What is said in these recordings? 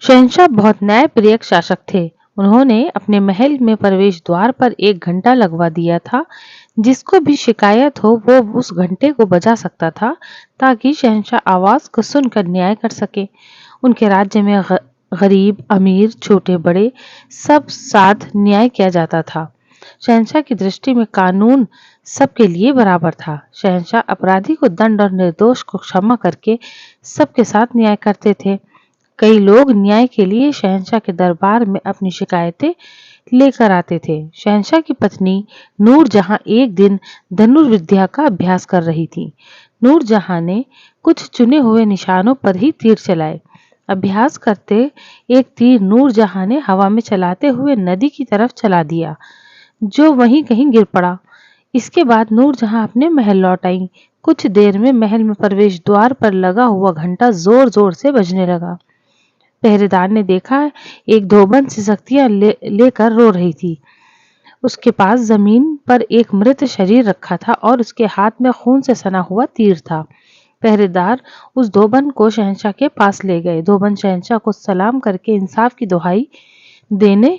शहंशाह बहुत न्यायप्रिय शासक थे। उन्होंने अपने महल में प्रवेश द्वार पर एक घंटा लगवा दिया था। जिसको भी शिकायत हो वो उस घंटे को बजा सकता था ताकि शहंशाह आवाज को सुनकर न्याय कर सके। उनके राज्य में गरीब अमीर छोटे बड़े सब साथ न्याय किया जाता था। शहंशाह की दृष्टि में कानून सबके लिए बराबर था। शहंशाह अपराधी को दंड और निर्दोष को क्षमा करके सबके साथ न्याय करते थे। कई लोग न्याय के लिए शहंशाह के दरबार में अपनी शिकायतें लेकर आते थे। शहंशाह की पत्नी नूरजहां एक दिन धनुर्विद्या का अभ्यास कर रही थी। नूरजहां ने कुछ चुने हुए निशानों पर ही तीर चलाए। अभ्यास करते एक तीर नूरजहां ने हवा में चलाते हुए नदी की तरफ चला दिया, जो वहीं कहीं गिर पड़ा। इसके बाद नूरजहां अपने महल लौट आई। कुछ देर में महल में प्रवेश द्वार पर लगा हुआ घंटा जोर जोर से बजने लगा। पहरेदार ने देखा एक धोबन सी शक्तियां लेकर रो रही थी। उसके पास जमीन पर एक मृत शरीर रखा था और उसके हाथ में खून से सना हुआ तीर था। पहरेदार उस धोबन को शहंशाह के पास ले गए। धोबन शहंशाह को सलाम करके इंसाफ की दुहाई देने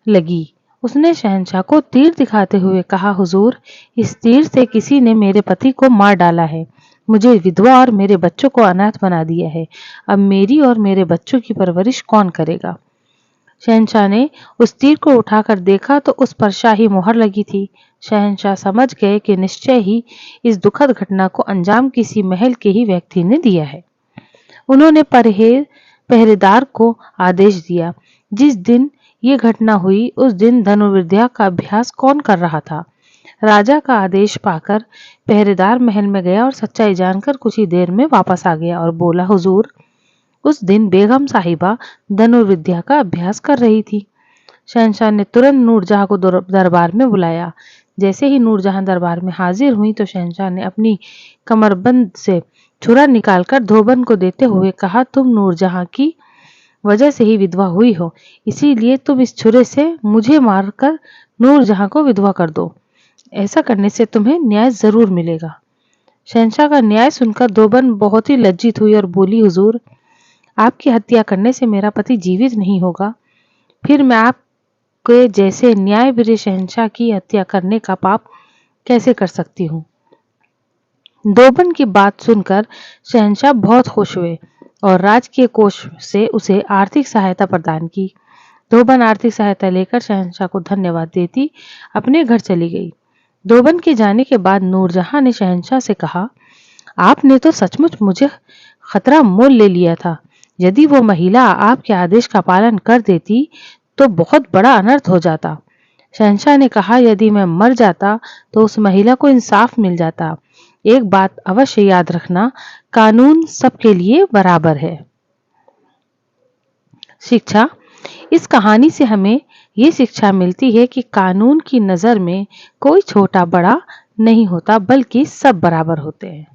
लगी। उसने शहंशाह को तीर दिखाते हुए कहा, हुजूर, इस तीर से किसी ने मेरे पति को मार डाला है, मुझे विधवा और मेरे बच्चों को अनाथ बना दिया है। अब मेरी और मेरे बच्चों की परवरिश कौन करेगा? शहंशाह ने उस तीर को उठाकर देखा तो उस पर शाही मोहर लगी थी। शहंशाह समझ गए कि निश्चय ही इस दुखद घटना को अंजाम किसी महल के ही व्यक्ति ने दिया है। उन्होंने पहरेदार को आदेश दिया, जिस दिन ये घटना हुई उस दिन धनुर्विद्या का अभ्यास कौन कर रहा था? राजा का आदेश पाकर पहरेदार महल में गया और सच्चाई जानकर कुछ ही देर में वापस आ गया और बोला, हुजूर, उस दिन बेगम साहिबा धनुर्विद्या का अभ्यास कर रही थी। शहंशाह ने तुरंत नूरजहां को दरबार में बुलाया। जैसे ही नूरजहां दरबार में हाजिर हुई तो शहंशाह ने अपनी कमरबंद से छुरा निकालकर धोबन को देते हुए कहा, तुम नूरजहां की वजह से ही विधवा हुई हो, इसीलिए तुम इस छुरे से मुझे मारकर नूरजहां को विधवा कर दो। ऐसा करने से तुम्हें न्याय जरूर मिलेगा। शहंशाह का न्याय सुनकर धोबन बहुत ही लज्जित हुई और बोली, हुजूर, आपकी हत्या करने से मेरा पति जीवित नहीं होगा, फिर मैं आपके जैसे न्यायवीर शहंशाह की हत्या करने का पाप कैसे कर सकती हूँ? धोबन की बात सुनकर शहंशाह बहुत खुश हुए और राजकीय कोष से उसे आर्थिक सहायता प्रदान की। धोबन आर्थिक सहायता लेकर शहंशाह को धन्यवाद देती अपने घर चली गई। धोबन के जाने के बाद नूरजहां ने शहंशाह से कहा, आपने तो सचमुच मुझे खतरा मोल ले लिया था। यदि वो महिला आपके आदेश का पालन कर देती तो बहुत बड़ा अनर्थ हो जाता। शहंशाह ने कहा, यदि मैं मर जाता तो उस महिला को इंसाफ मिल जाता। एक बात अवश्य याद रखना, कानून सबके लिए बराबर है। शिक्षा। इस कहानी से हमें ये शिक्षा मिलती है कि कानून की नजर में कोई छोटा बड़ा नहीं होता, बल्कि सब बराबर होते हैं।